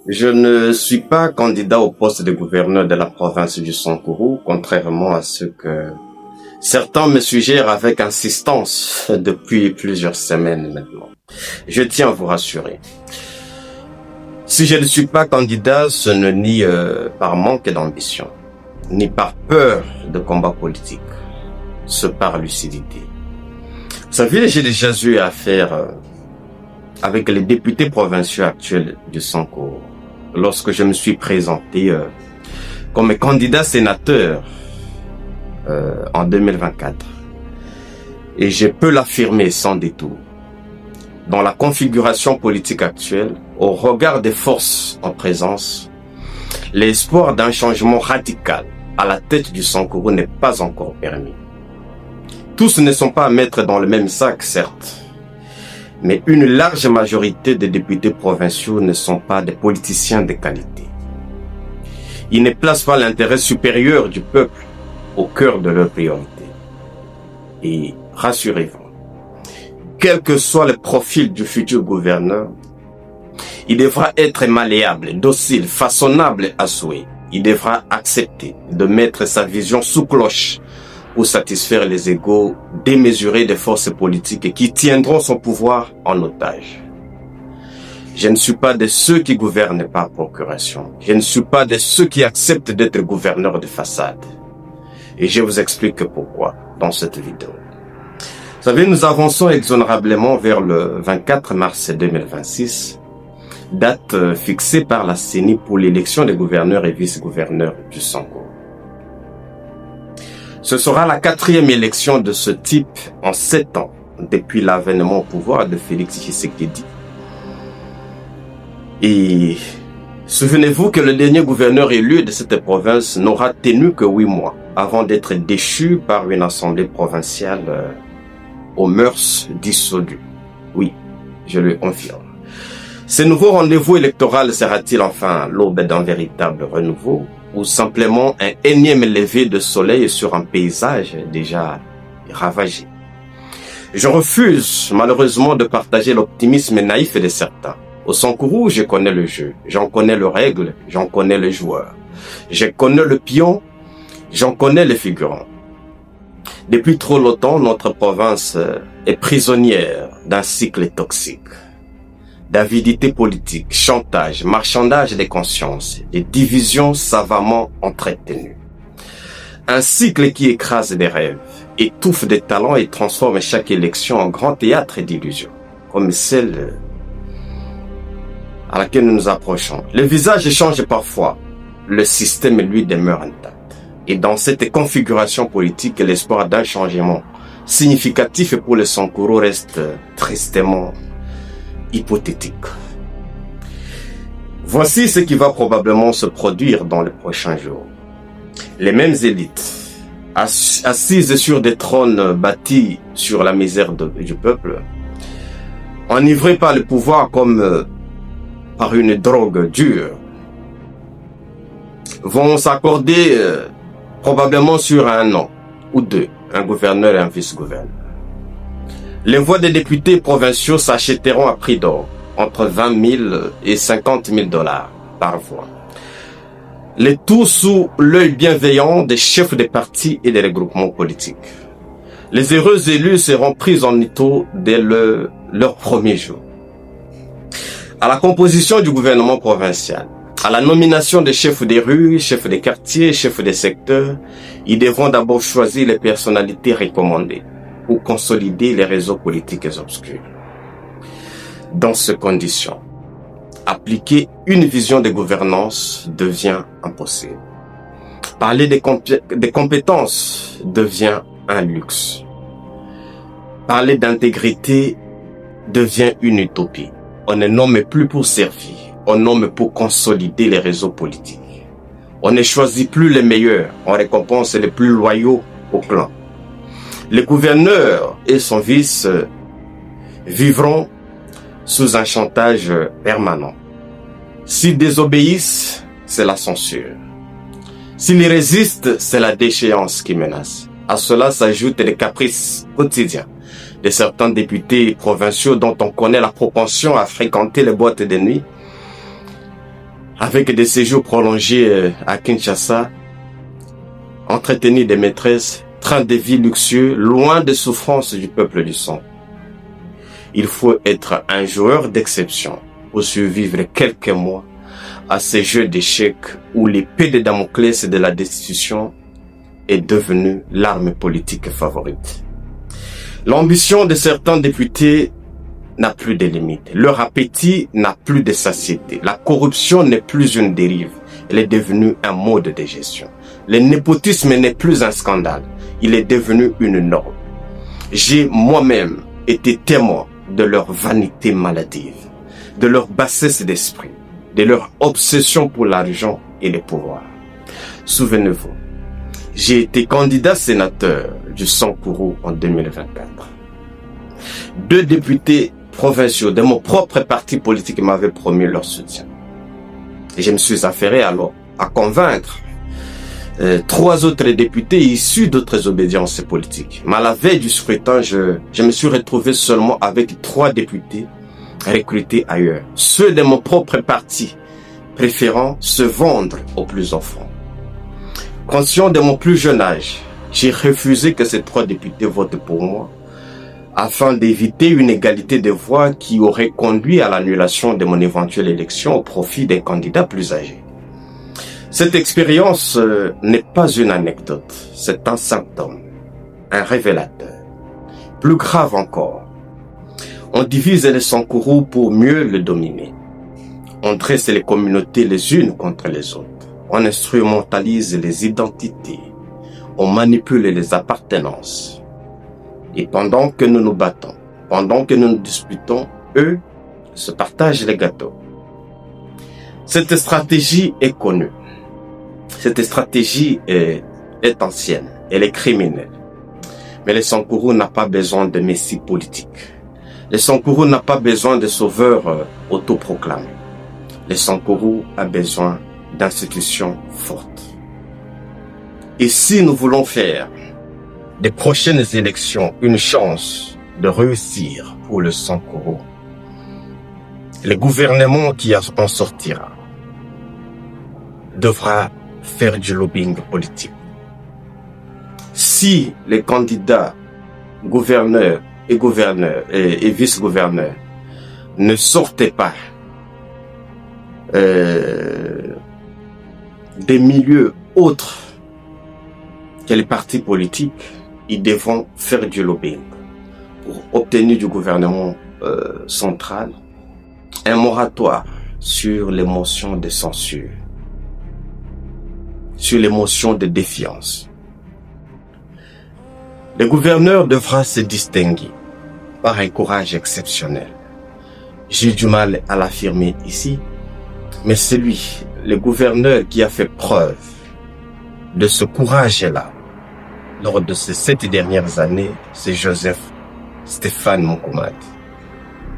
Je ne suis pas candidat au poste de gouverneur de la province du Sankuru, contrairement à ce que certains me suggèrent avec insistance depuis plusieurs semaines maintenant. Je tiens à vous rassurer. Si je ne suis pas candidat, ce n'est ni par manque d'ambition, ni par peur de combat politique, c'est par lucidité. Vous savez, j'ai déjà eu affaire avec les députés provinciaux actuels du Sankuru lorsque je me suis présenté comme candidat sénateur en 2024. Et je peux l'affirmer sans détour. Dans la configuration politique actuelle, au regard des forces en présence, l'espoir d'un changement radical à la tête du Sankuru n'est pas encore permis. Tous ne sont pas à mettre dans le même sac, certes, mais une large majorité des députés provinciaux ne sont pas des politiciens de qualité. Ils ne placent pas l'intérêt supérieur du peuple au cœur de leurs priorités. Et rassurez-vous, quel que soit le profil du futur gouverneur, il devra être malléable, docile, façonnable à souhait. Il devra accepter de mettre sa vision sous cloche pour satisfaire les égos démesurés des forces politiques qui tiendront son pouvoir en otage. Je ne suis pas de ceux qui gouvernent par procuration. Je ne suis pas de ceux qui acceptent d'être gouverneurs de façade. Et je vous explique pourquoi dans cette vidéo. Vous savez, nous avançons inexorablement vers le 24 mars 2026, date fixée par la CENI pour l'élection des gouverneurs et vice-gouverneurs du Sankuru. Ce sera la 4e élection de ce type en 7 ans depuis l'avènement au pouvoir de Félix Tshisekedi. Et souvenez-vous que le dernier gouverneur élu de cette province n'aura tenu que 8 mois avant d'être déchu par une assemblée provinciale aux mœurs dissolues. Oui, je le confirme. Ce nouveau rendez-vous électoral sera-t-il enfin l'aube d'un véritable renouveau ou simplement un énième lever de soleil sur un paysage déjà ravagé? Je refuse malheureusement de partager l'optimisme naïf de certains. Au Sankuru, je connais le jeu, j'en connais les règles, j'en connais les joueurs. Je connais le pion, j'en connais les figurants. Depuis trop longtemps, notre province est prisonnière d'un cycle toxique. D'avidité politique, chantage, marchandage des consciences, des divisions savamment entretenues. Un cycle qui écrase des rêves, étouffe des talents et transforme chaque élection en grand théâtre d'illusions, comme celle à laquelle nous nous approchons. Le visage change parfois, le système lui demeure intact. Et dans cette configuration politique, l'espoir d'un changement significatif pour le Sankuru reste tristement hypothétique. Voici ce qui va probablement se produire dans les prochains jours. Les mêmes élites, assises sur des trônes bâtis sur la misère du peuple, enivrées par le pouvoir comme par une drogue dure, vont s'accorder probablement sur un nom ou deux, un gouverneur et un vice-gouverneur. Les voix des députés provinciaux s'achèteront à prix d'or, entre 20 000 et 50 000 dollars par voix. Le tout sous l'œil bienveillant des chefs des partis et des regroupements politiques. Les heureux élus seront pris en étau dès leur premier jour. À la composition du gouvernement provincial, à la nomination des chefs des rues, chefs des quartiers, chefs des secteurs, ils devront d'abord choisir les personnalités recommandées pour consolider les réseaux politiques obscurs. Dans ces conditions, appliquer une vision de gouvernance devient impossible. Parler des compétences devient un luxe. Parler d'intégrité devient une utopie. On ne nomme plus pour servir, on nomme pour consolider les réseaux politiques. On ne choisit plus les meilleurs, on récompense les plus loyaux au clan. Le gouverneur et son vice vivront sous un chantage permanent. S'ils désobéissent, c'est la censure. S'ils résistent, c'est la déchéance qui menace. À cela s'ajoutent les caprices quotidiens de certains députés provinciaux dont on connaît la propension à fréquenter les boîtes de nuit avec des séjours prolongés à Kinshasa, entretenir des maîtresses, train de vie luxueux, loin des souffrances du peuple du sang. Il faut être un joueur d'exception pour survivre quelques mois à ces jeux d'échecs où l'épée de Damoclès de la destitution est devenue l'arme politique favorite. L'ambition de certains députés n'a plus de limites. Leur appétit n'a plus de satiété. La corruption n'est plus une dérive. Elle est devenue un mode de gestion. Le népotisme n'est plus un scandale. Il est devenu une norme. J'ai moi-même été témoin de leur vanité maladive, de leur bassesse d'esprit, de leur obsession pour l'argent et le pouvoir. Souvenez-vous, j'ai été candidat sénateur du Sankuru en 2024. 2 députés provinciaux de mon propre parti politique m'avaient promis leur soutien. Et je me suis affairé alors à convaincre 3 autres députés issus d'autres obédiences politiques. Mais à la veille du scrutin, je me suis retrouvé seulement avec 3 députés recrutés ailleurs. Ceux de mon propre parti, préférant se vendre aux plus offrants. Conscient de mon plus jeune âge, j'ai refusé que ces 3 députés votent pour moi, afin d'éviter une égalité de voix qui aurait conduit à l'annulation de mon éventuelle élection au profit des candidats plus âgés. Cette expérience n'est pas une anecdote, c'est un symptôme, un révélateur. Plus grave encore, on divise le Sankuru pour mieux le dominer. On dresse les communautés les unes contre les autres. On instrumentalise les identités. On manipule les appartenances. Et pendant que nous nous battons, pendant que nous nous disputons, eux se partagent les gâteaux. Cette stratégie est connue. Cette stratégie est ancienne. Elle est criminelle. Mais le Sankuru n'a pas besoin de messie politique. Le Sankuru n'a pas besoin de sauveurs autoproclamés. Le Sankuru a besoin d'institutions fortes. Et si nous voulons faire des prochaines élections une chance de réussir pour le Sankuru, le gouvernement qui en sortira devra faire du lobbying politique. Si les candidats gouverneurs et vice-gouverneurs ne sortaient pas des milieux autres que les partis politiques, ils devront faire du lobbying pour obtenir du gouvernement central un moratoire sur les motions de censure, sur les motions de défiance. Le gouverneur devra se distinguer par un courage exceptionnel. J'ai du mal à l'affirmer ici, mais c'est lui, le gouverneur, qui a fait preuve de ce courage-là lors de ces 7 dernières années, c'est Joseph Stéphane Mokomad.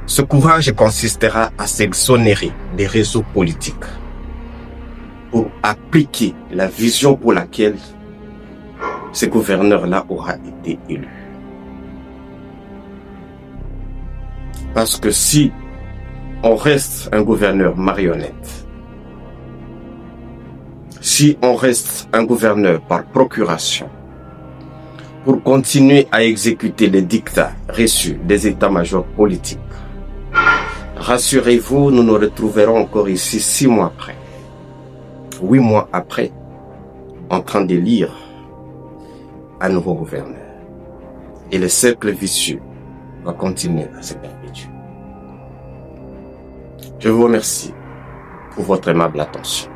Ce courage consistera à s'exonérer des réseaux politiques pour appliquer la vision pour laquelle ce gouverneur-là aura été élu. Parce que si on reste un gouverneur marionnette, si on reste un gouverneur par procuration, pour continuer à exécuter les dictats reçus des états-majors politiques, rassurez-vous, nous nous retrouverons encore ici 6 mois après, 8 mois après, en train de lire un nouveau gouverneur. Et le cercle vicieux va continuer à se perpétuer. Je vous remercie pour votre aimable attention.